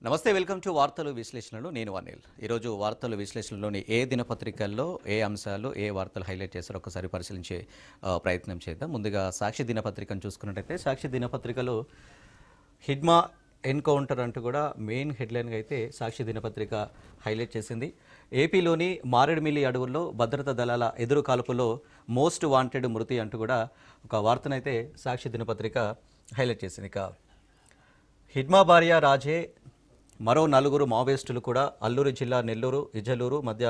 నమస్తే welcome to వార్తలు విశ్లేషణలు నేను అనిల్ ఈరోజు వార్తలు విశ్లేషణలోని ఏ దినపత్రికల్లో ఏ అంశాలు ఏ వార్తలు హైలైట్ చేస్తారో ఒకసారి పరిశీలించే ప్రయత్నం చేద్దాం. ముందుగా సాక్షి దినపత్రికను చూసుకున్నట్టయితే సాక్షి దినపత్రికలో హిడ్మా ఎన్కౌంటర్ అంటూ కూడా మెయిన్ హెడ్లైన్గా అయితే సాక్షి దినపత్రిక హైలైట్ చేసింది. ఏపీలోని మారేడుమిల్లి అడవుల్లో భద్రతా దళాల ఎదురు కాల్పులో మోస్ట్ వాంటెడ్ మృతి అంటూ కూడా ఒక వార్తనైతే సాక్షి దినపత్రిక హైలైట్ చేసింది. ఇక హిడ్మా భార్య రాజే మరో నలుగురు మావోయిస్టులు కూడా అల్లూరు జిల్లా నెల్లూరు ఇజలూరు మధ్య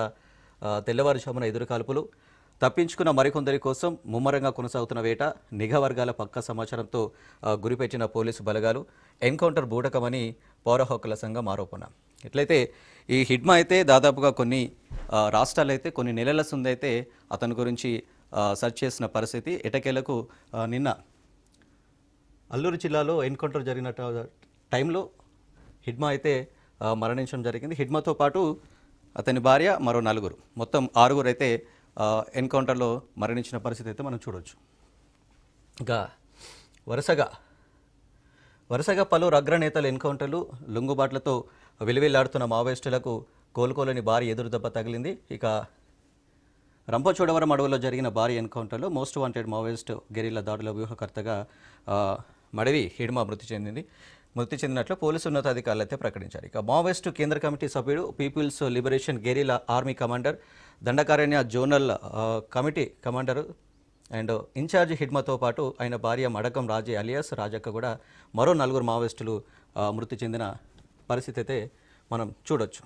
తెల్లవారుజామున ఎదురు కాల్పులు. తప్పించుకున్న మరికొందరి కోసం ముమ్మరంగా కొనసాగుతున్న వేట. నిఘా వర్గాల పక్క సమాచారంతో గురిపెట్టిన పోలీసు బలగాలు. ఎన్కౌంటర్ బూటకమని పౌర హక్కుల సంఘం ఆరోపణ. ఎట్లయితే ఈ హిడ్మా అయితే దాదాపుగా కొన్ని రాష్ట్రాలు అయితే కొన్ని నెలల సుందైతే అతని గురించి సెర్చ్ చేసిన పరిస్థితి. ఎటకేలకు నిన్న అల్లూరు జిల్లాలో ఎన్కౌంటర్ జరిగిన టైంలో హిడ్మా అయితే మరణించడం జరిగింది. హిడ్మాతో పాటు అతని భార్య మరో నలుగురు మొత్తం 6 అయితే ఎన్కౌంటర్లో మరణించిన పరిస్థితి అయితే మనం చూడవచ్చు. ఇంకా వరుసగా పలువురు అగ్రనేతల ఎన్కౌంటర్లు. లొంగుబాట్లతో విలువెల్లాడుతున్న మావోయిస్టులకు కోలుకోలేని భారీ ఎదురు దెబ్బ తగిలింది. ఇక రంపచోడవరం అడవుల్లో జరిగిన భారీ ఎన్కౌంటర్లో మోస్ట్ వాంటెడ్ మావోయిస్ట్ గెరిల్లా దాడుల వ్యూహకర్తగా మడవి హిడ్మా మృతి చెందినట్లు పోలీసు ఉన్నతాధికారులు అయితే ప్రకటించారు. ఇక మావోయిస్టు కేంద్ర కమిటీ సభ్యుడు, people's liberation guerrilla army commander, Dandakaranya zonal committee commander and incharge హిడ్మాతో పాటు ఆయన భార్య మడకం రాజే అలియాస్ రాజక్క కూడా మరో 4 మావోయిస్టులు మృతి చెందిన పరిస్థితి అయితే మనం చూడొచ్చు.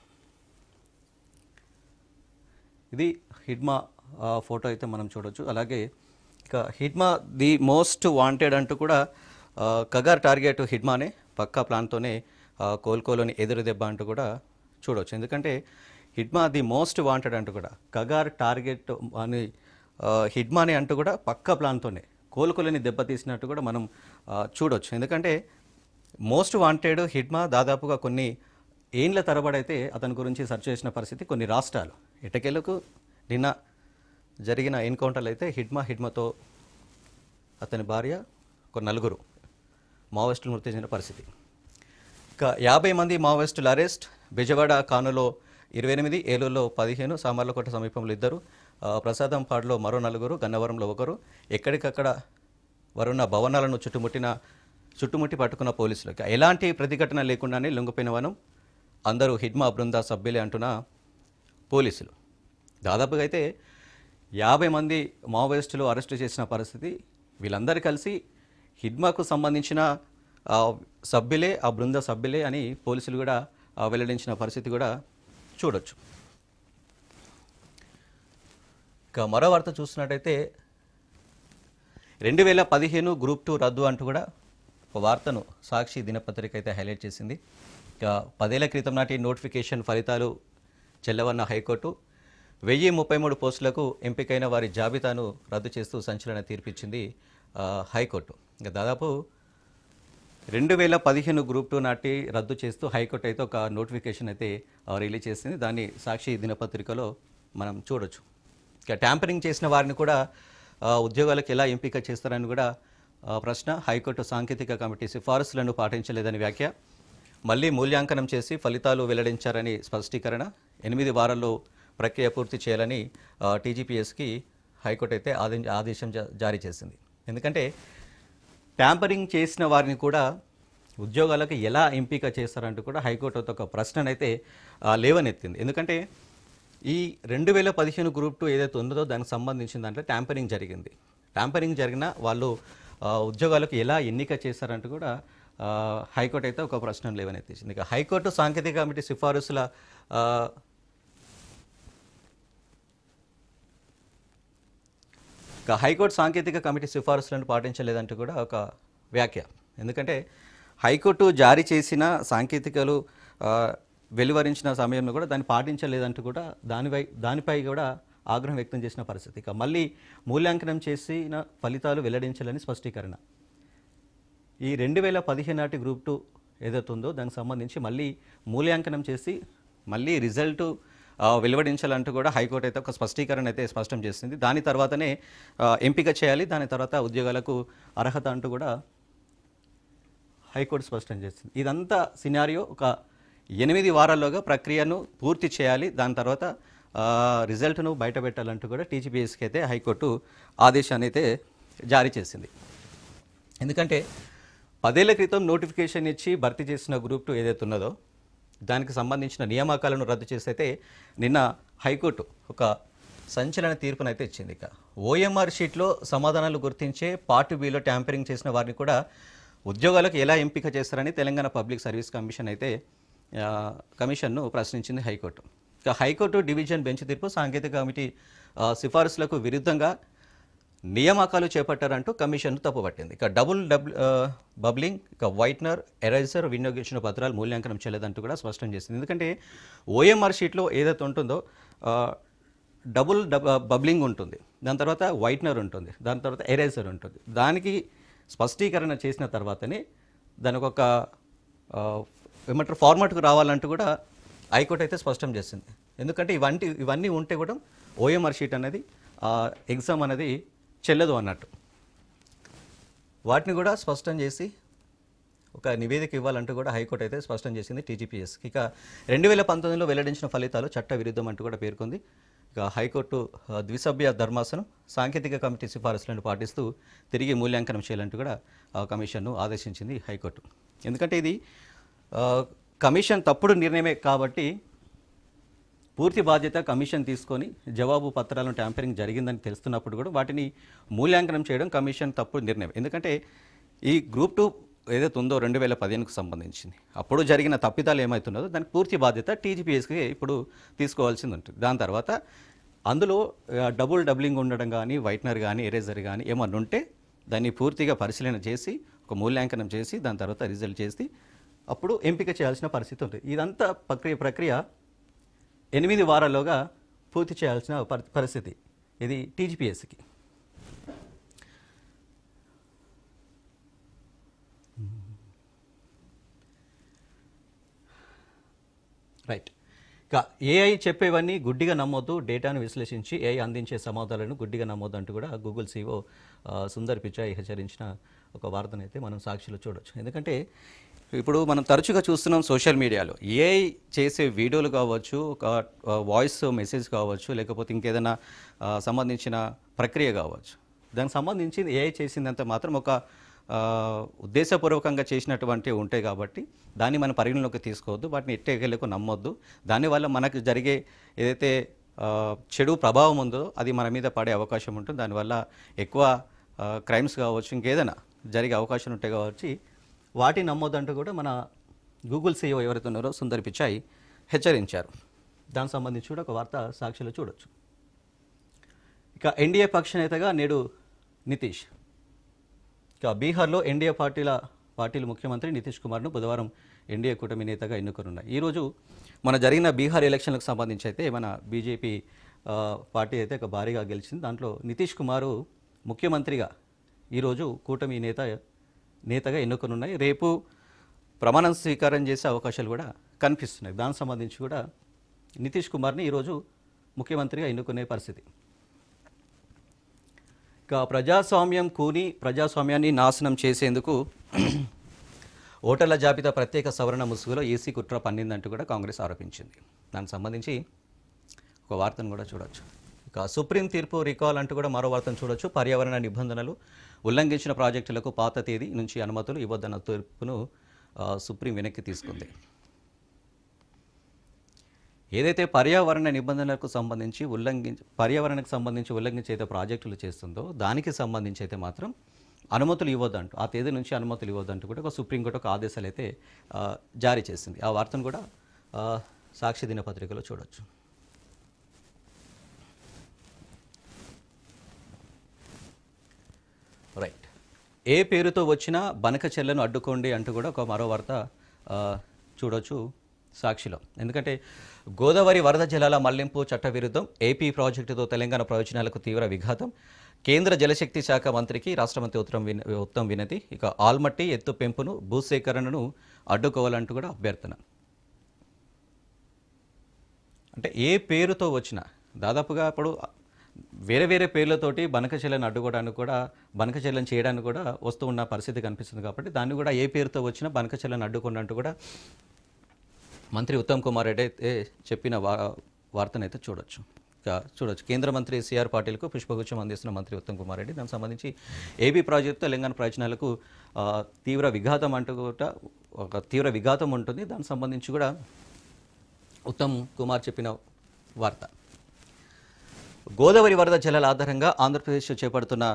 ఇది హిడ్మా ఫోటో అయితే మనం చూడొచ్చు. అలాగే ఇక హిడ్మా ది మోస్ట్ వాంటెడ్ అంటూ కూడా కగార్ టార్గెట్ హిడ్మానే, పక్కా ప్లాన్తోనే కోలుకోలోని ఎదురు దెబ్బ అంటూ కూడా చూడవచ్చు. ఎందుకంటే హిడ్మా ది మోస్ట్ వాంటెడ్ అంటూ కూడా కగార్ టార్గెట్ అని హిడ్మానే అంటూ కూడా పక్కా ప్లాన్తోనే కోలుకోలేని దెబ్బ తీసినట్టు కూడా మనం చూడవచ్చు. ఎందుకంటే మోస్ట్ వాంటెడ్ హిడ్మా దాదాపుగా కొన్ని ఏండ్ల తరబడైతే అతని గురించి సెర్చ్ చేసిన పరిస్థితి. కొన్ని రాష్ట్రాలు ఎటకేలకు నిన్న జరిగిన ఎన్కౌంటర్లు అయితే హిడ్మాతో అతని భార్య ఒక 4 మావోయిస్టులు మృతి చెందిన పరిస్థితి. ఇక 50 మంది మావోయిస్టుల అరెస్ట్. బెజవాడ కానులో 28, ఏలూరులో 15, సామర్లకోట సమీపంలో 2, ప్రసాదంపాడులో మరో 4, గన్నవరంలో 1. ఎక్కడికక్కడ వారున్న భవనాలను చుట్టుముట్టి పట్టుకున్న పోలీసులు. ఎలాంటి ప్రతిఘటన లేకుండానే లొంగిపోయిన వనం. అందరూ హిడ్మా బృందా సభ్యులే అంటున్న పోలీసులు. దాదాపుగా అయితే 50 మంది మావోయిస్టులు అరెస్టు చేసిన పరిస్థితి. వీళ్ళందరూ కలిసి హిడ్మాకు సంబంధించిన సభ్యులే, ఆ బృంద సభ్యులే అని పోలీసులు కూడా వెల్లడించిన పరిస్థితి కూడా చూడొచ్చు. ఇక మరో వార్త చూస్తున్నట్టయితే 2015 గ్రూప్ 2 రద్దు అంటూ కూడా ఒక వార్తను సాక్షి దినపత్రిక అయితే హైలైట్ చేసింది. ఇక 10 ఏళ్ల క్రితం నాటి నోటిఫికేషన్ ఫలితాలు చెల్లవన్న హైకోర్టు. 1033 పోస్టులకు ఎంపికైన వారి జాబితాను రద్దు చేస్తూ సంచలన తీర్పిచ్చింది హైకోర్టు. ఇంకా దాదాపు 2015 గ్రూప్ 2 నాటి రద్దు చేస్తూ హైకోర్టు అయితే ఒక నోటిఫికేషన్ అయితే రిలీజ్ చేసింది. దాన్ని సాక్షి దినపత్రికలో మనం చూడొచ్చు. ఇక ట్యాంపరింగ్ చేసిన వారిని కూడా ఉద్యోగాలకు ఎలా ఎంపిక చేస్తారని కూడా ప్రశ్న. హైకోర్టు సాంకేతిక కమిటీ సిఫారసులను పాటించలేదని వ్యాఖ్య. మళ్ళీ మూల్యాంకనం చేసి ఫలితాలు వెల్లడించారని స్పష్టీకరణ. 8 వారాల్లో ప్రక్రియ పూర్తి చేయాలని టీజీపీఎస్కి హైకోర్టు అయితే ఆదేశం జారీ చేసింది. ఎందుకంటే ట్యాంపరింగ్ చేసిన వారిని కూడా ఉద్యోగాలకు ఎలా ఎంపిక చేస్తారంటూ కూడా హైకోర్టు ఒక ప్రశ్ననైతే లేవనెత్తింది. ఎందుకంటే ఈ 2015 గ్రూప్ 2 ఏదైతే ఉందో దానికి సంబంధించిన దాంట్లో ట్యాంపరింగ్ జరిగింది. ట్యాంపరింగ్ జరిగిన వాళ్ళు ఉద్యోగాలకు ఎలా ఎన్నిక చేస్తారంటూ కూడా హైకోర్టు అయితే ఒక ప్రశ్న లేవనెత్తించింది. ఇక హైకోర్టు సాంకేతిక కమిటీ సిఫారసుల హైకోర్టు సాంకేతిక కమిటీ సిఫారసులను పాటించలేదంటూ కూడా ఒక వ్యాఖ్య. ఎందుకంటే హైకోర్టు జారీ చేసిన సాంకేతికలు వెలువరించిన సమయంలో కూడా దాన్ని పాటించలేదంటూ కూడా దానిపై కూడా ఆగ్రహం వ్యక్తం చేసిన పరిస్థితి. ఇక మళ్ళీ మూల్యాంకనం చేసిన ఫలితాలు వెల్లడించాలని స్పష్టీకరణ. ఈ 2015 నాటి గ్రూప్ 2 ఏదైతే ఉందో దానికి సంబంధించి మళ్ళీ మూల్యాంకనం చేసి మళ్ళీ రిజల్ట్ వెలువడించాలంటూ కూడా హైకోర్టు అయితే ఒక స్పష్టీకరణ అయితే స్పష్టం చేసింది. దాని తర్వాతనే ఎంపిక చేయాలి, దాని తర్వాత ఉద్యోగాలకు అర్హత అంటూ కూడా హైకోర్టు స్పష్టం చేసింది. ఇదంతా సినారియో ఒక 8 వారాల్లోగా ప్రక్రియను పూర్తి చేయాలి, దాని తర్వాత రిజల్ట్ను బయట పెట్టాలంటూ కూడా టీజీపీఎస్కి అయితే హైకోర్టు ఆదేశాన్ని అయితే జారీ చేసింది. ఎందుకంటే 10 ఏళ్ల క్రితం నోటిఫికేషన్ ఇచ్చి భర్తీ చేసిన గ్రూప్ 2 ఏదైతే ఉన్నదో దానికి సంబంధించిన నియామకాలను రద్దు చేసి అయితే నిన్న హైకోర్టు ఒక సంచలన తీర్పునైతే ఇచ్చింది. ఇక ఓఎంఆర్ షీట్లో సమాధానాలు గుర్తించే పార్ట్ బిలో ట్యాంపరింగ్ చేసిన వారిని కూడా ఉద్యోగాలకు ఎలా ఎంపిక చేస్తారని తెలంగాణ పబ్లిక్ సర్వీస్ కమిషన్ అయితే కమిషన్ను ప్రశ్నించింది హైకోర్టు. ఇక హైకోర్టు డివిజన్ బెంచ్ తీర్పు సాంకేతిక కమిటీ సిఫారసులకు విరుద్ధంగా నియామకాలు చేపట్టారంటూ కమిషన్ తప్పుపట్టింది. ఇక బబ్లింగ్, ఇక వైట్నర్, ఎరైజర్ వినియోగించిన పత్రాలు మూల్యాంకనం చేయలేదంటూ కూడా స్పష్టం చేసింది. ఎందుకంటే ఓఎంఆర్ షీట్లో ఏదైతే ఉంటుందో బబ్లింగ్ ఉంటుంది, దాని తర్వాత వైట్నర్ ఉంటుంది, దాని తర్వాత ఎరైజర్ ఉంటుంది. దానికి స్పష్టీకరణ చేసిన తర్వాతనే దానికి ఒక ఏమంటారు ఫార్మాట్కు రావాలంటూ కూడా హైకోర్టు అయితే స్పష్టం చేసింది. ఎందుకంటే ఇవన్నీ ఉంటే కూడా ఓఎంఆర్ షీట్ అనేది ఎగ్జామ్ అనేది చెల్లదు అన్నట్టు. వాటిని కూడా స్పష్టం చేసి ఒక నివేదిక ఇవ్వాలంటూ కూడా హైకోర్టు అయితే స్పష్టం చేసింది టీజీపీఎస్కి. ఇక 2019లో వెల్లడించిన ఫలితాలు చట్ట విరుద్ధం అంటూ కూడా పేర్కొంది. ఇక హైకోర్టు ద్విసభ్య ధర్మాసనం సాంకేతిక కమిటీ సిఫారసులను పాటిస్తూ తిరిగి మూల్యాంకనం చేయాలంటూ కూడా కమిషన్ను ఆదేశించింది హైకోర్టు. ఎందుకంటే ఇది కమిషన్ తప్పుడు నిర్ణయమే కాబట్టి పూర్తి బాధ్యత కమిషన్ తీసుకొని జవాబు పత్రాలను ట్యాంపరింగ్ జరిగిందని తెలుస్తున్నప్పుడు కూడా వాటిని మూల్యాంకనం చేయడం కమిషన్ తప్పుడు నిర్ణయం. ఎందుకంటే ఈ గ్రూప్ 2 ఏదైతే ఉందో 2015కు సంబంధించింది అప్పుడు జరిగిన తప్పిదాలు ఏమవుతున్నదో దానికి పూర్తి బాధ్యత టీజీపీఎస్కి ఇప్పుడు తీసుకోవాల్సింది ఉంటుంది. దాని తర్వాత అందులో డబులింగ్ ఉండడం కానీ, వైట్నర్ కానీ, ఎరేజర్ కానీ ఏమన్నా ఉంటే దాన్ని పూర్తిగా పరిశీలన చేసి ఒక మూల్యాంకనం చేసి దాని తర్వాత రిజల్ట్ చేసి అప్పుడు ఎంపిక చేయాల్సిన పరిస్థితి ఉంటుంది. ఇదంతా ప్రక్రియ 8 వారాల్లోగా పూర్తి చేయాల్సిన పరిస్థితి ఇది టీజీపీఎస్కి. రైట్. ఇక ఏఐ చెప్పేవన్నీ గుడ్డిగా నమ్మొద్దు, డేటాను విశ్లేషించి ఏఐ అందించే సమాధానాలను గుడ్డిగా నమ్మొద్దు అంటూ కూడా గూగుల్ సీఈఓ సుందర్ పిచాయ్ హెచ్చరించిన ఒక వార్తను అయితే మనం సాక్షిలో చూడొచ్చు. ఎందుకంటే ఇప్పుడు మనం తరచుగా చూస్తున్నాం సోషల్ మీడియాలో ఏఐ చేసే వీడియోలు కావచ్చు, ఒక వాయిస్ మెసేజ్ కావచ్చు, లేకపోతే ఇంకేదైనా సంబంధించిన ప్రక్రియ కావచ్చు, దానికి సంబంధించి ఏఐ చేసిందంత మాత్రం ఒక ఉద్దేశపూర్వకంగా చేసినటువంటి ఉంటాయి కాబట్టి దాన్ని మనం పరిగణలోకి తీసుకోవద్దు, వాటిని ఎట్టేకెళ్ళకు నమ్మొద్దు. దానివల్ల మనకు జరిగే ఏదైతే చెడు ప్రభావం ఉందో అది మన మీద పడే అవకాశం ఉంటుంది. దానివల్ల ఎక్కువ క్రైమ్స్ కావచ్చు, ఇంకేదైనా జరిగే అవకాశం ఉంటాయి కావచ్చు, వాటిని నమ్మొద్దంటూ కూడా మన గూగుల్ సీఈఓ ఎవరైతే ఉన్నారో సుందర్ పిచాయ్ హెచ్చరించారు. దానికి సంబంధించి కూడా ఒక వార్త సాక్షిలో చూడొచ్చు. ఇక ఎన్డీఏ పక్ష నేతగా నేడు నితీష్. ఇక బీహార్లో ఎన్డీఏ పార్టీల ముఖ్యమంత్రి నితీష్ కుమార్ను బుధవారం ఎన్డీఏ కూటమి నేతగా ఎన్నుకోనున్నారు. ఈరోజు మన జరిగిన బీహార్ ఎలక్షన్లకు సంబంధించి అయితే మన బీజేపీ పార్టీ అయితే ఒక భారీగా గెలిచింది. దాంట్లో నితీష్ కుమారు ముఖ్యమంత్రిగా ఈరోజు కూటమి నేతగా ఎన్నుకోనున్నాయి. రేపు ప్రమాణ స్వీకారం చేసే అవకాశాలు కూడా కనిపిస్తున్నాయి. దానికి సంబంధించి కూడా నితీష్ కుమార్ని ఈరోజు ముఖ్యమంత్రిగా ఎన్నుకునే పరిస్థితి. ఇక ప్రజాస్వామ్యం కూని ప్రజాస్వామ్యాన్ని నాశనం చేసేందుకు ఓటర్ల జాబితా ప్రత్యేక సవరణ ముసుగులో ఈసీ కుట్ర పన్నిందంటూ కూడా కాంగ్రెస్ ఆరోపించింది. దానికి సంబంధించి ఒక వార్తను కూడా చూడొచ్చు. ఇక సుప్రీం తీర్పు రికాల్ అంటూ కూడా మరో వార్తను చూడొచ్చు. పర్యావరణ నిబంధనలు ఉల్లంఘించిన ప్రాజెక్టులకు పాత తేదీ నుంచి అనుమతులు ఇవ్వద్దన్న తీర్పును సుప్రీం వెనక్కి తీసుకుంది. ఏదైతే పర్యావరణ నిబంధనలకు సంబంధించి ఉల్లంఘించి అయితే ప్రాజెక్టులు చేస్తుందో దానికి సంబంధించి అయితే మాత్రం అనుమతులు ఇవ్వద్దంటూ, ఆ తేదీ నుంచి అనుమతులు ఇవ్వద్దంటూ కూడా ఒక సుప్రీంకోర్టు ఒక ఆదేశాలు అయితే జారీ చేసింది. ఆ వార్తను కూడా సాక్షి దినపత్రికలో చూడొచ్చు. రైట్. ఏ పేరుతో వచ్చినా బనక చెల్లను అడ్డుకోండి అంటూ కూడా ఒక మరో వార్త చూడొచ్చు సాక్షిలో. ఎందుకంటే గోదావరి వరద జలాల మళ్లింపు చట్టవిరుద్ధం, ఏపీ ప్రాజెక్టుతో తెలంగాణ ప్రయోజనాలకు తీవ్ర విఘాతం, కేంద్ర జలశక్తి శాఖ మంత్రికి రాష్ట్ర మంత్రి ఉత్తమ్ వినతి. ఇక ఆల్మట్టి ఎత్తు పెంపును భూసేకరణను అడ్డుకోవాలంటూ కూడా అభ్యర్థన. అంటే ఏ పేరుతో వచ్చినా దాదాపుగా ఇప్పుడు వేరే వేరే పేర్లతోటి బనకచెల్లను అడ్డుకోవడానికి కూడా బనకచెల్లను చేయడానికి కూడా వస్తూ ఉన్న పరిస్థితి కనిపిస్తుంది. కాబట్టి దాన్ని కూడా ఏ పేరుతో వచ్చినా బనకచెల్లను అడ్డుకోండి అంటూ కూడా మంత్రి ఉత్తమ్ కుమార్ రెడ్డి అయితే చెప్పిన వార్తనైతే చూడొచ్చు. కేంద్ర మంత్రి సిఆర్ పాటిల్కు పుష్పగుచ్చం అందిస్తున్న మంత్రి ఉత్తమ్ కుమార్ రెడ్డి. దానికి సంబంధించి ఏపీ ప్రాజెక్టు తెలంగాణ ప్రయోజనాలకు తీవ్ర విఘాతం అంటూ కూడా ఒక తీవ్ర విఘాతం ఉంటుంది. దానికి సంబంధించి కూడా ఉత్తమ్ కుమార్ చెప్పిన వార్త. గోదావరి వరద జలాల ఆధారంగా ఆంధ్రప్రదేశ్ చేపడుతున్న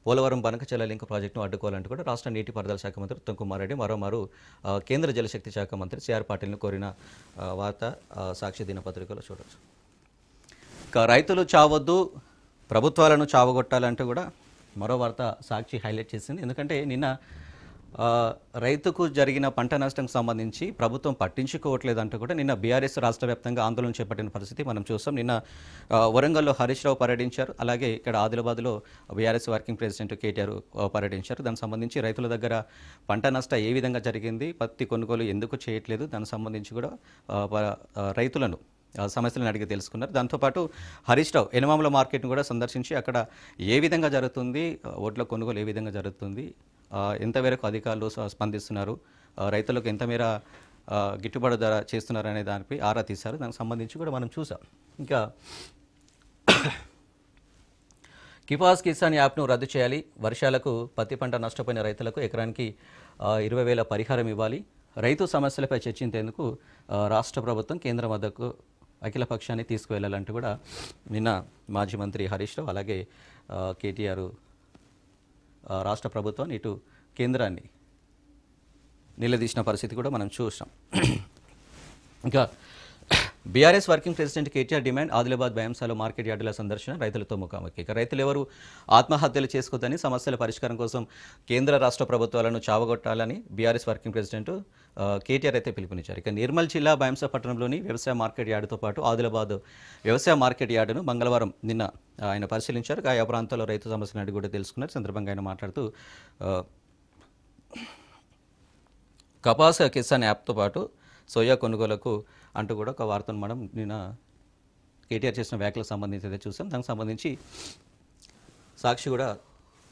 పోలవరం బనకచర్ల లింక్ ప్రాజెక్టును అడ్డుకోవాలంటూ కూడా రాష్ట్ర నీటిపారుదల శాఖ మంత్రి ఉత్తమ్ కుమార్ రెడ్డి మరోమారు కేంద్ర జలశక్తి శాఖ మంత్రి సిఆర్ పాటిల్ను కోరిన వార్త సాక్షి దినపత్రికలో చూడవచ్చు. రైతులు చావొద్దు, ప్రభుత్వాలను చావగొట్టాలంటూ కూడా మరో వార్త సాక్షి హైలైట్ చేసింది. ఎందుకంటే నిన్న రైతుకు జరిగిన పంట నష్టంకు సంబంధించి ప్రభుత్వం పట్టించుకోవట్లేదంటూ కూడా నిన్న బీఆర్ఎస్ రాష్ట్ర వ్యాప్తంగా ఆందోళన చేపట్టిన పరిస్థితి మనం చూస్తాం. నిన్న వరంగల్లో హరీష్ రావు పర్యటించారు. అలాగే ఇక్కడ ఆదిలాబాద్లో బీఆర్ఎస్ వర్కింగ్ ప్రెసిడెంట్ కేటీఆర్ పర్యటించారు. దానికి సంబంధించి రైతుల దగ్గర పంట నష్టం ఏ విధంగా జరిగింది, పత్తి కొనుగోలు ఎందుకు చేయట్లేదు, దానికి సంబంధించి కూడా రైతులను సమస్యలను అడిగి తెలుసుకున్నారు. దాంతోపాటు హరీష్ రావు ఎనమాముల మార్కెట్ను కూడా సందర్శించి అక్కడ ఏ విధంగా జరుగుతుంది, ఓట్ల కొనుగోలు ఏ విధంగా జరుగుతుంది, ఎంతవరకు అధికారులు స్పందిస్తున్నారు, రైతులకు ఎంత మేర గిట్టుబాటు ధర చేస్తున్నారు అనే దానిపై ఆరా తీశారు. దానికి సంబంధించి కూడా మనం చూసాం. ఇంకా కిసాన్ యాప్ను రద్దు చేయాలి, వర్షాలకు పత్తి పంట నష్టపోయిన రైతులకు ఎకరానికి 20,000 పరిహారం ఇవ్వాలి, రైతు సమస్యలపై చర్చించేందుకు రాష్ట్ర ప్రభుత్వం కేంద్రం వద్దకు అఖిల పక్షాన్ని తీసుకువెళ్లాలంటూ కూడా నిన్న మాజీ మంత్రి హరీష్ రావు అలాగే కేటీఆర్ రాష్ట్ర ప్రభుత్వాన్ని ఇటు కేంద్రాన్ని నిలదీసిన పరిస్థితి కూడా మనం చూసాం. ఇంకా BRS working president KTR demand Adilabad బయాంసాలో మార్కెట్ యార్డుల సందర్శన, రైతులతో ముఖాముఖి. ఇక రైతులు ఎవరు ఆత్మహత్యలు చేసుకోవద్దని, సమస్యల పరిష్కారం కోసం కేంద్ర రాష్ట్ర ప్రభుత్వాలను చావగొట్టాలని బీఆర్ఎస్ వర్కింగ్ ప్రెసిడెంట్ కేటీఆర్ అయితే పిలుపునిచ్చారు. ఇక నిర్మల్ జిల్లా బయాంసా పట్టణంలోని వ్యవసాయ మార్కెట్ యార్డుతో పాటు ఆదిలాబాద్ వ్యవసాయ మార్కెట్ యార్డును మంగళవారం నిన్న ఆయన పరిశీలించారు. ఆయా ప్రాంతాల్లో రైతు సమస్యలను అడిగి కూడా తెలుసుకున్నారు. సందర్భంగా ఆయన మాట్లాడుతూ కిసాన్ యాప్తో పాటు సోయా కొనుగోలుకు అంటూ కూడా ఒక వార్తను మనం నిన్న కేటీఆర్ చేసిన వ్యాఖ్యలకు సంబంధించి అయితే చూసాం. దానికి సంబంధించి సాక్షి కూడా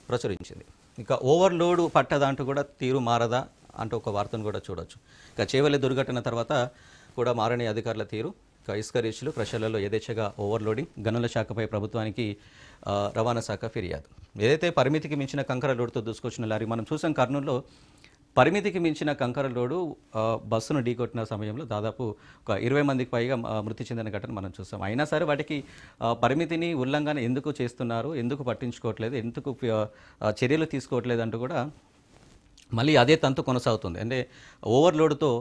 ప్రచురించింది. ఇక ఓవర్లోడ్ పట్టదా అంటూ కూడా తీరు మారదా అంటూ ఒక వార్తను కూడా చూడొచ్చు. ఇక చేవెళ్ల దుర్ఘటన తర్వాత కూడా మారని అధికారుల తీరు. ఇక ఇసుక రీచ్లు క్రషర్లలో యథేచ్ఛగా ఓవర్లోడింగ్, గనుల శాఖపై ప్రభుత్వానికి రవాణా శాఖ ఫిర్యాదు. ఏదైతే పరిమితికి మించిన కంకర లోడుతో దూసుకొచ్చిన లారీ మనం చూసాం. కర్నూలులో పరిమితికి మించిన కంకర లోడు బస్సును ఢీకొట్టిన సమయంలో దాదాపు ఒక 20 మందికి పైగా మృతి చెందిన ఘటన మనం చూస్తాం. అయినా సరే వాటికి పరిమితిని ఉల్లంఘన ఎందుకు చేస్తున్నారు, ఎందుకు పట్టించుకోవట్లేదు, ఎందుకు చర్యలు తీసుకోవట్లేదు అంటూ కూడా మళ్ళీ అదే తంతు కొనసాగుతుంది. అంటే ఓవర్లోడ్తో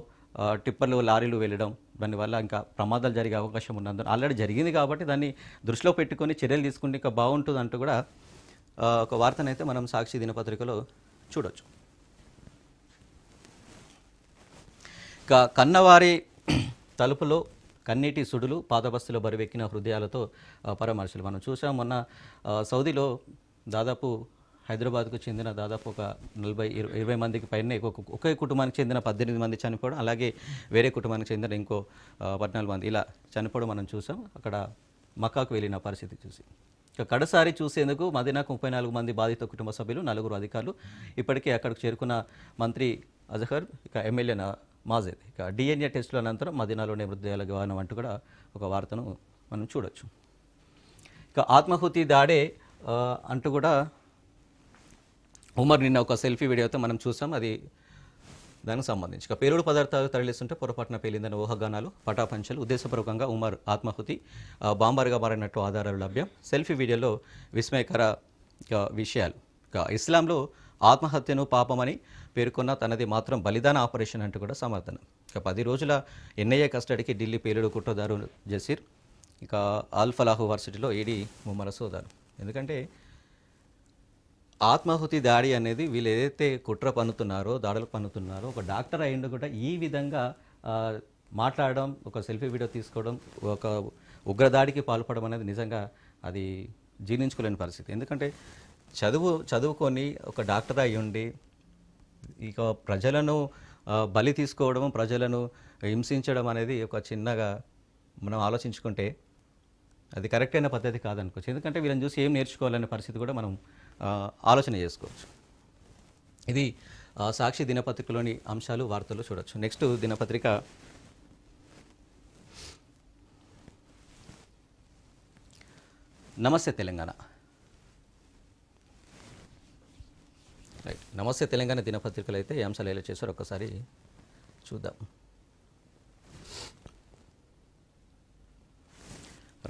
టిప్పర్లు లారీలు వెళ్ళడం, దానివల్ల ఇంకా ప్రమాదాలు జరిగే అవకాశం ఉన్నందున ఆల్రెడీ జరిగింది కాబట్టి దాన్ని దృష్టిలో పెట్టుకొని చర్యలు తీసుకుంటే ఇంకా బాగుంటుంది అంటూ కూడా ఒక వార్తనైతే మనం సాక్షి దినపత్రికలో చూడొచ్చు. కన్నవారి తలుపులో కన్నీటి సుడులు, పాదబస్తులో బరువెక్కిన హృదయాలతో పరామర్శలు మనం చూసాం. మొన్న సౌదీలో దాదాపు హైదరాబాద్కు చెందిన దాదాపు ఒక 40-20 మందికి పైన ఒకే కుటుంబానికి చెందిన 18 మంది చనిపోవడం, అలాగే వేరే కుటుంబానికి చెందిన ఇంకో 14 మంది ఇలా చనిపోవడం మనం చూసాం. అక్కడ మక్కాకు వెళ్ళిన పరిస్థితి చూసి ఇక కడసారి చూసేందుకు మదీనాకు 34 మంది బాధిత కుటుంబ సభ్యులు, 4 అధికారులు ఇప్పటికే అక్కడికి చేరుకున్న మంత్రి అజహర్, ఇక ఎమ్మెల్యే మాజేద్. ఇక DNA టెస్టుల అనంతరం మదీనాలోనే మృతదేహాల గమనం అంటూ కూడా ఒక వార్తను మనం చూడొచ్చు. ఇక ఆత్మాహుతి దాడే అంటూ కూడా ఉమర్ నిన్న ఒక సెల్ఫీ వీడియోతో మనం చూసాం. అది దానికి సంబంధించి ఇక పేలుడు పదార్థాలు తరలిస్తుంటే పొరపాటున పేలిందని ఊహాగానాలు, పటాపంచలు, ఉద్దేశపూర్వకంగా ఉమర్ ఆత్మాహుతి బాంబర్గా మారినట్టు ఆధారాలు లభ్యం. సెల్ఫీ వీడియోలో విస్మయకర విషయాలు. ఇక ఇస్లాంలో ఆత్మహత్యను పాపమని పేర్కొన్న తనది మాత్రం బలిదాన ఆపరేషన్ అంటూ కూడా సమర్థనం. ఇక 10 రోజుల NIA కస్టడీకి ఢిల్లీ పేలుడు కుట్రదారు జసీర్. ఇక అల్ ఫలాహ్ యూనివర్సిటీలో ఈడీ ముమ్మర సోదాలు. ఎందుకంటే ఆత్మాహుతి దాడి అనేది వీళ్ళు ఏదైతే కుట్ర పన్నుతున్నారో, దాడులు పన్నుతున్నారో, ఒక డాక్టర్ అయ్యిండు కూడా ఈ విధంగా మాట్లాడడం, ఒక సెల్ఫీ వీడియో తీసుకోవడం, ఒక ఉగ్రదాడికి పాల్పడడం అనేది నిజంగా అది జీర్ణించుకోలేని పరిస్థితి. ఎందుకంటే చదువుకొని ఒక డాక్టర్ అయి ఉండి ఇక ప్రజలను బలి తీసుకోవడం, ప్రజలను హింసించడం అనేది ఒక చిన్నగా మనం ఆలోచించుకుంటే అది కరెక్ట్ అయిన పద్ధతి కాదనుకోవచ్చు. ఎందుకంటే వీళ్ళని చూసి ఏం నేర్చుకోవాలనే పరిస్థితి కూడా మనం ఆలోచన చేసుకోవచ్చు. ఇది సాక్షి దినపత్రికలోని అంశాలు, వార్తలు చూడొచ్చు. నెక్స్ట్ దినపత్రిక నమస్తే తెలంగాణ. రైట్, నమస్తే తెలంగాణ దినపత్రికలు అయితే ఏ అంశాలు ఎలా చేశారో ఒక్కసారి చూద్దాం.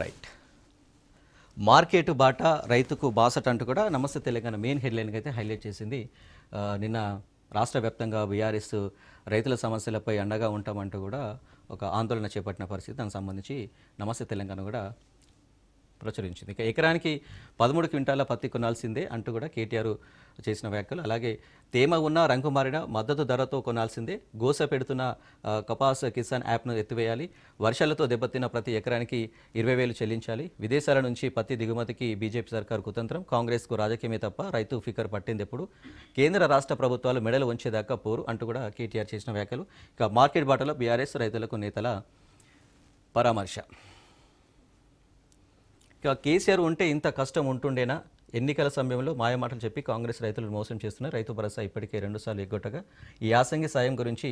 రైట్, మార్కెట్ బాట రైతుకు బాసట అంటూ కూడా నమస్తే తెలంగాణ మెయిన్ హెడ్లైన్కి అయితే హైలైట్ చేసింది. నిన్న రాష్ట్ర వ్యాప్తంగా బీఆర్ఎస్ రైతుల సమస్యలపై అండగా ఉంటామంటూ కూడా ఒక ఆందోళన చేపట్టిన పరిస్థితి. దానికి సంబంధించి నమస్తే తెలంగాణ కూడా ప్రచురించింది. ఇక ఎకరానికి 13 క్వింటాల పత్తి కొనాల్సిందే అంటూ కూడా కేటీఆర్ చేసిన వ్యాఖ్యలు. అలాగే తేమ ఉన్న రంగు మారిన మద్దతు ధరతో కొనాల్సిందే, గోస పెడుతున్న కపాస్ కిసాన్ యాప్ను ఎత్తివేయాలి, వర్షాలతో దెబ్బతిన్న ప్రతి ఎకరానికి 20,000 చెల్లించాలి, విదేశాల నుంచి పత్తి దిగుమతికి బీజేపీ సర్కారు కుతంత్రం, కాంగ్రెస్కు రాజకీయమే తప్ప రైతు ఫికర్ పట్టిందెప్పుడు, కేంద్ర రాష్ట్ర ప్రభుత్వాలు మెడలు వంచేదాకా పోరు అంటూ కూడా కేటీఆర్ చేసిన వ్యాఖ్యలు. ఇక మార్కెట్ బాటలో బీఆర్ఎస్ రైతులకు నేతల పరామర్శ. ఇక కేసీఆర్ ఉంటే ఇంత కష్టం ఉంటుండేనా, ఎన్నికల సమయంలో మాయమాటలు చెప్పి కాంగ్రెస్ రైతులను మోసం చేస్తున్నారు, రైతు భరోసా ఇప్పటికే 2 సార్లు ఎగ్గొట్టగా ఈ యాసంగి సాయం గురించి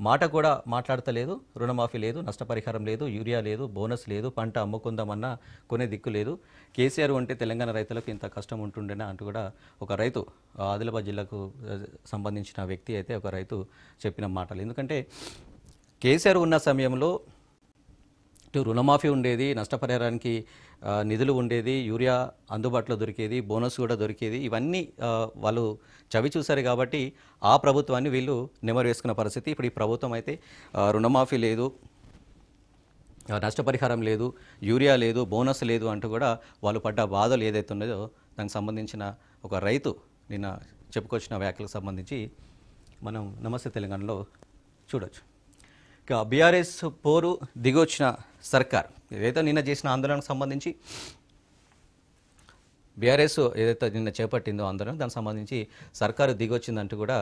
మాట కూడా మాట్లాడతలేదు, రుణమాఫీ లేదు, నష్టపరిహారం లేదు, యూరియా లేదు, బోనస్ లేదు, పంట అమ్ముకుందామన్నా కొనే దిక్కు లేదు, కేసీఆర్ ఉంటే తెలంగాణ రైతులకు ఇంత కష్టం ఉంటుండేనా అంటూ కూడా ఒక రైతు, ఆదిలాబాద్ జిల్లాకు సంబంధించిన వ్యక్తి అయితే ఒక రైతు చెప్పిన మాటలు. ఎందుకంటే కేసీఆర్ ఉన్న సమయంలో ఇటు రుణమాఫీ ఉండేది, నష్టపరిహారానికి నిధులు ఉండేది, యూరియా అందుబాటులో దొరికేది, బోనస్ కూడా దొరికేది. ఇవన్నీ వాళ్ళు చవి చూశారు కాబట్టి ఆ ప్రభుత్వాన్ని వీళ్ళు నెమరు వేసుకున్న పరిస్థితి. ఇప్పుడు ఈ ప్రభుత్వం అయితే రుణమాఫీ లేదు, నష్టపరిహారం లేదు, యూరియా లేదు, బోనస్ లేదు అంటూ కూడా వాళ్ళు పడ్డ బాధలు ఏదైతే ఉన్నదో దానికి సంబంధించిన ఒక రైతు నిన్న చెప్పుకొచ్చిన వ్యాఖ్యలకు సంబంధించి మనం నమస్తే తెలంగాణలో చూడొచ్చు. ఇక బీఆర్ఎస్ పోరు దిగొచ్చిన సర్కార్ ఏదైతే నిన్న చేసిన ఆందోళనకు సంబంధించి బీఆర్ఎస్ ఏదైతే నిన్న చేపట్టిందో ఆందోళన దానికి సంబంధించి సర్కారు దిగొచ్చిందంటూ కూడా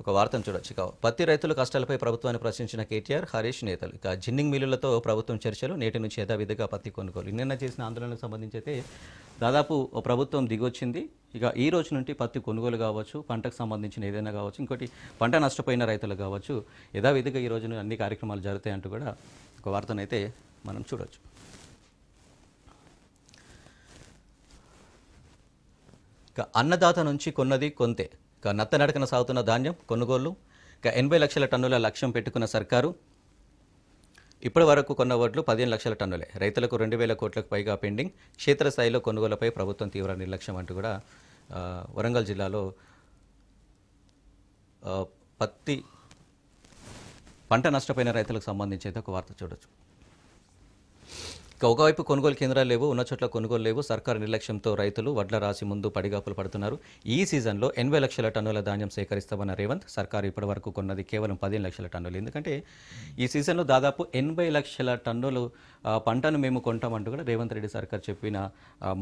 ఒక వార్తను చూడొచ్చు. ఇక పత్తి రైతుల కష్టాలపై ప్రభుత్వాన్ని ప్రశ్నించిన కేటీఆర్, హరీష్ నేతలు. ఇక జిన్నింగ్ మిల్లులతో ప్రభుత్వం చర్చలు, నేటి నుంచి యథావిధిగా పత్తి కొనుగోలు. నిన్న చేసిన ఆందోళనకు సంబంధించి అయితే దాదాపు ప్రభుత్వం దిగొచ్చింది. ఇక ఈ రోజు నుండి పత్తి కొనుగోలు కావచ్చు, పంటకు సంబంధించిన ఏదైనా కావచ్చు, ఇంకోటి పంట నష్టపోయిన రైతులు కావచ్చు, యథావిధిగా ఈ రోజున అన్ని కార్యక్రమాలు జరుగుతాయంటూ కూడా ఒక వార్తనైతే మనం చూడొచ్చు. ఇక అన్నదాత నుంచి కొన్నది కొంతే. ఇక నత్తనడకన సాగుతున్న ధాన్యం కొనుగోళ్లు. ఇక 80 లక్షల టన్నుల లక్ష్యం పెట్టుకున్న సర్కారు. ఇప్పటి వరకు కొన్న వడ్లు 15 లక్షల టన్నులే. రైతులకు 2,000 కోట్లకు పైగా పెండింగ్. క్షేత్రస్థాయిలో కొనుగోలుపై ప్రభుత్వం తీవ్ర నిర్లక్ష్యం అంటూ కూడా వరంగల్ జిల్లాలో పత్తి పంట నష్టపోయిన రైతులకు సంబంధించి అయితే ఒక వార్త చూడొచ్చు. ఇక ఒకవైపు కొనుగోలు కేంద్రాలు లేవు, ఉన్న చోట్ల కొనుగోలు లేవు, సర్కారు నిర్లక్ష్యంతో రైతులు వడ్ల రాసి ముందు పడిగాపులు పడుతున్నారు. ఈ సీజన్లో 80 లక్షల టన్నుల ధాన్యం సేకరిస్తామన్న రేవంత్, సర్కారు ఇప్పటివరకు కొన్నది కేవలం 15 లక్షల టన్నులు. ఎందుకంటే ఈ సీజన్లో దాదాపు 80 లక్షల టన్నులు పంటను మేము కొంటామంటూ కూడా రేవంత్ రెడ్డి సర్కారు చెప్పిన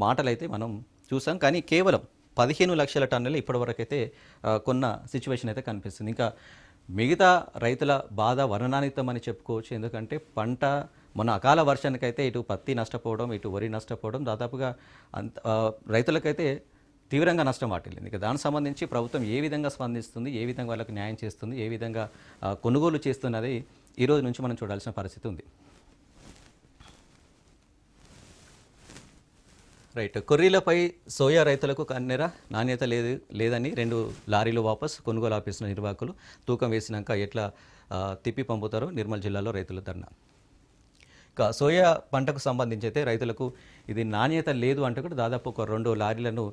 మాటలైతే మనం చూసాం. కానీ కేవలం 15 లక్షల టన్నులు ఇప్పటివరకు అయితే కొన్న సిచ్యువేషన్ అయితే కనిపిస్తుంది. ఇంకా మిగతా రైతుల బాధ వర్ణనాతీతం అని చెప్పుకోవచ్చు. ఎందుకంటే పంట మొన్న అకాల వర్షానికైతే ఇటు పత్తి నష్టపోవడం, ఇటు వరి నష్టపోవడం, దాదాపుగా రైతులకైతే తీవ్రంగా నష్టం వాటిల్లింది. ఇక దానికి సంబంధించి ప్రభుత్వం ఏ విధంగా స్పందిస్తుంది, ఏ విధంగా వాళ్ళకు న్యాయం చేస్తుంది, ఏ విధంగా కొనుగోలు చేస్తున్నది ఈ రోజు నుంచి మనం చూడాల్సిన పరిస్థితి ఉంది. రైట్, కొర్రీలపై సోయా రైతులకు కన్నెర, నాణ్యత లేదని 2 లారీలు వాపస్, కొనుగోలు ఆపేసిన నిర్వాహకులు. తూకం వేసినాక ఎట్లా తిప్పి పంపుతారో నిర్మల్ జిల్లాలో రైతుల ధర్నా. ఇక సోయా పంటకు సంబంధించి అయితే రైతులకు ఇది నాణ్యత లేదు అంటూ కూడా దాదాపు ఒక 2 లారీలను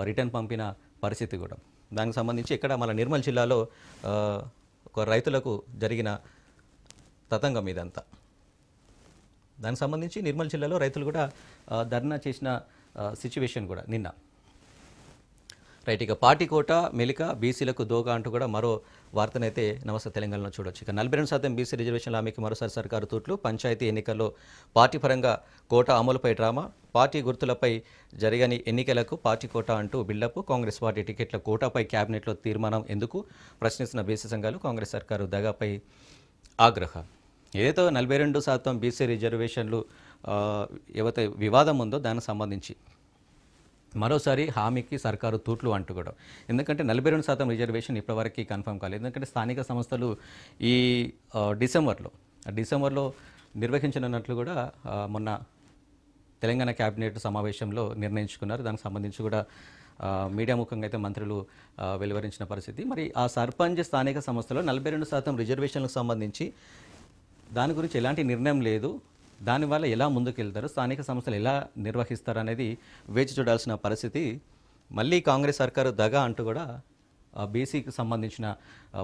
రిటర్న్ పంపిన పరిస్థితి కూడా. దానికి సంబంధించి ఇక్కడ మన నిర్మల్ జిల్లాలో ఒక రైతులకు జరిగిన తతంగం ఇదంతా. దానికి సంబంధించి నిర్మల్ జిల్లాలో రైతులు కూడా ధర్నా చేసిన సిచ్యువేషన్ కూడా నిన్న. రైట్, ఇక పార్టీ కోట మెలిక, బీసీలకు దోగా అంటూ కూడా మరో వార్తనైతే నమస్తే తెలంగాణలో చూడొచ్చు. ఇక 42% బీసీ రిజర్వేషన్ల హామీకి మరోసారి సర్కారు తూట్లు. పంచాయతీ ఎన్నికల్లో పార్టీ పరంగా కోట అమలుపై డ్రామా. పార్టీ గుర్తులపై జరగని ఎన్నికలకు పార్టీ కోట అంటూ బిల్డప్. కాంగ్రెస్ పార్టీ టికెట్ల కోటాపై క్యాబినెట్లో తీర్మానం ఎందుకు ప్రశ్నిస్తున్న బీసీ సంఘాలు. కాంగ్రెస్ సర్కారు దగాపై ఆగ్రహం. ఏదైతే 42% బీసీ రిజర్వేషన్లు ఏవైతే వివాదం ఉందో దానికి సంబంధించి మరోసారి హామీకి సర్కారు తూట్లు అంటూ కూడా. ఎందుకంటే 42% రిజర్వేషన్ ఇప్పటివరకు కన్ఫర్మ్ కాలేదు. ఎందుకంటే స్థానిక సంస్థలు ఈ డిసెంబర్లో నిర్వహించనున్నట్లు కూడా మొన్న తెలంగాణ కేబినెట్ సమావేశంలో నిర్ణయించుకున్నారు. దానికి సంబంధించి కూడా మీడియా ముఖంగా అయితే మంత్రులు వెలువరించిన పరిస్థితి. మరి ఆ సర్పంచ్ స్థానిక సంస్థలో 42% రిజర్వేషన్లకు సంబంధించి దాని గురించి ఎలాంటి నిర్ణయం లేదు. దానివల్ల ఎలా ముందుకెళ్తారు, స్థానిక సంస్థలు ఎలా నిర్వహిస్తారు అనేది వేచి చూడాల్సిన పరిస్థితి. మళ్ళీ కాంగ్రెస్ సర్కారు దగా అంటూ కూడా బీసీకి సంబంధించిన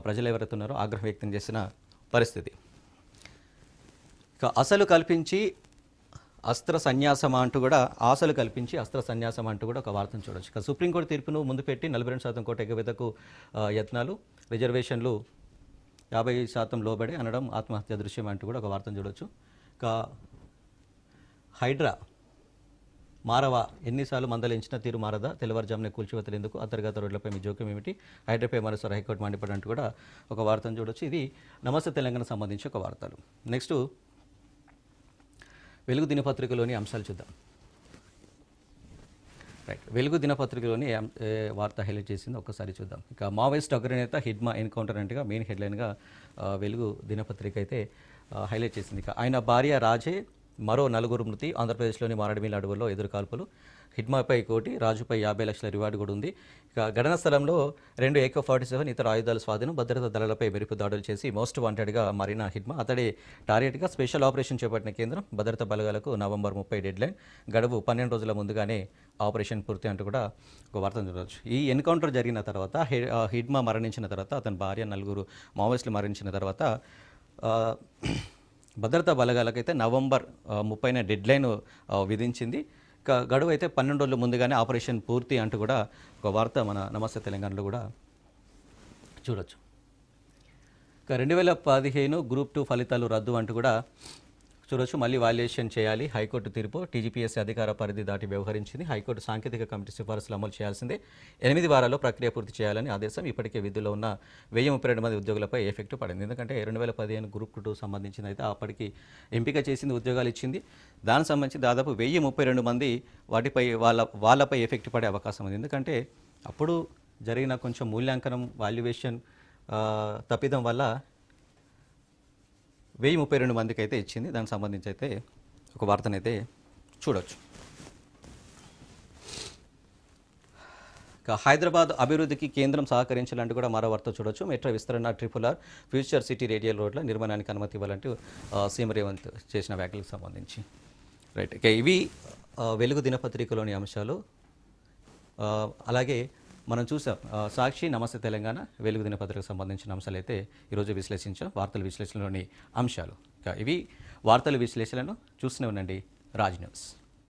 ప్రజలు ఎవరైతే ఉన్నారో ఆగ్రహం వ్యక్తం చేసిన పరిస్థితి. ఇక అసలు కల్పించి అస్త్ర సన్యాసం అంటూ కూడా ఆశలు కల్పించి అస్త్ర సన్యాసం అంటూ కూడా ఒక వార్తను చూడొచ్చు. ఇక సుప్రీంకోర్టు తీర్పును ముందు పెట్టి 42% కోట ఎగవేతకు యత్నాలు, రిజర్వేషన్లు 50% లోబడి అనడం ఆత్మహత్య దృశ్యం అంటూ కూడా ఒక వార్తను చూడొచ్చు. ఇక హైడ్రా మారవా, ఎన్నిసార్లు మందలించినా తీరు మారదా, తెల్లవారుజామునే కూల్చివతలేందుకు, అంతర్గత రోడ్లపై మీ జోక్యం ఏమిటి, హైడ్రాపై మరోసారి హైకోర్టు మండిపడంటూ కూడా ఒక వార్తను చూడొచ్చు. ఇది నమస్తే తెలంగాణ సంబంధించి ఒక వార్తలు. నెక్స్ట్ వెలుగు దినపత్రికలోని అంశాలు చూద్దాం. రైట్, వెలుగు దినపత్రికలోని వార్త హైలైట్ చేసింది ఒక్కసారి చూద్దాం. ఇక మావోయిస్ట్ అగ్రనేత హిడ్మా ఎన్కౌంటర్ అంటేగా మెయిన్ హెడ్లైన్గా వెలుగు దినపత్రిక అయితే హైలైట్ చేసింది. ఇక ఆయన భార్య రాజే, మరో 4 మృతి, ఆంధ్రప్రదేశ్లోని మారడమిల్లి అడవుల్లో ఎదురుకాల్పులు, హిడ్మాపై కోటి, రాజుపై 50 లక్షల రివార్డు కూడా ఉంది. ఇక ఘటన స్థలంలో 2 AK-47 ఇతర ఆయుధాల స్వాధీనం, భద్రతా దళాలపై మెరుపు దాడులు చేసి మోస్ట్ వాంటెడ్గా మారిన హిడ్మా, అతడే టార్గెట్గా స్పెషల్ ఆపరేషన్ చేపట్టిన కేంద్రం, భద్రతా బలగాలకు నవంబర్ 30 డెడ్లైన్, గడువు 12 రోజుల ముందుగానే ఆపరేషన్ పూర్తి అంటూ కూడా ఒక వార్తను చూడవచ్చు. ఈ ఎన్కౌంటర్ జరిగిన తర్వాత హిడ్మా మరణించిన తర్వాత, అతని భార్య 4 మావోయిస్టులు మరణించిన తర్వాత భద్రతా బలగాలకైతే నవంబర్ 30న డెడ్లైన్ విధించింది. గడువు అయితే 12 రోజుల ముందుగానే ఆపరేషన్ పూర్తి అంటూ కూడా ఒక వార్త మన నమస్తే తెలంగాణలో కూడా చూడొచ్చు. ఇక 2015 గ్రూప్ 2 ఫలితాలు రద్దు అంటూ కూడా చూడొచ్చు. మళ్ళీ వాల్యుయేషన్ చేయాలి, హైకోర్టు తీర్పు, టీజీపీఎస్సీ అధికార పరిధి దాటి వ్యవహరించింది, హైకోర్టు సాంకేతిక కమిటీ సిఫారసులు అమలు చేయాల్సిందే, 8 వారాల్లో ప్రక్రియ పూర్తి చేయాలని ఆదేశం. ఇప్పటికే విధుల్లో ఉన్న 1032 మంది ఉద్యోగులపై ఎఫెక్ట్ పడింది. ఎందుకంటే 2015 గ్రూప్ 2 సంబంధించింది అయితే అప్పటికి ఎంపిక చేసింది, ఉద్యోగాలు ఇచ్చింది. దానికి సంబంధించి దాదాపు 1032 మంది వాటిపై వాళ్ళపై ఎఫెక్ట్ పడే అవకాశం ఉంది. ఎందుకంటే అప్పుడు జరిగిన కొంచెం మూల్యాంకనం, వాల్యుయేషన్ తప్పిదం వల్ల 1032 మందికి అయితే ఇచ్చింది. దానికి సంబంధించి అయితే ఒక వార్తనైతే చూడొచ్చు. హైదరాబాద్ అభివృద్ధికి కేంద్రం సహకరించాలంటూ కూడా మరో వార్త చూడొచ్చు. మెట్రో విస్తరణ, RRR, ఫ్యూచర్ సిటీ రేడియల్ రోడ్ల నిర్మాణానికి అనుమతి ఇవ్వాలంటూ సీఎం రేవంత్ చేసిన వ్యాఖ్యలకు సంబంధించి. రైట్, ఇక ఇవి వెలుగు దినపత్రికలోని అంశాలు. అలాగే మనం చూసాం సాక్షి, నమస్తే తెలంగాణ, వెలుగు దినపత్రికకు సంబంధించిన అంశాలు అయితే ఈరోజు విశ్లేషించాం. వార్తల విశ్లేషణలోని అంశాలు ఇవి. వార్తల విశ్లేషణను చూస్తూనే ఉండండి రాజ్ న్యూస్.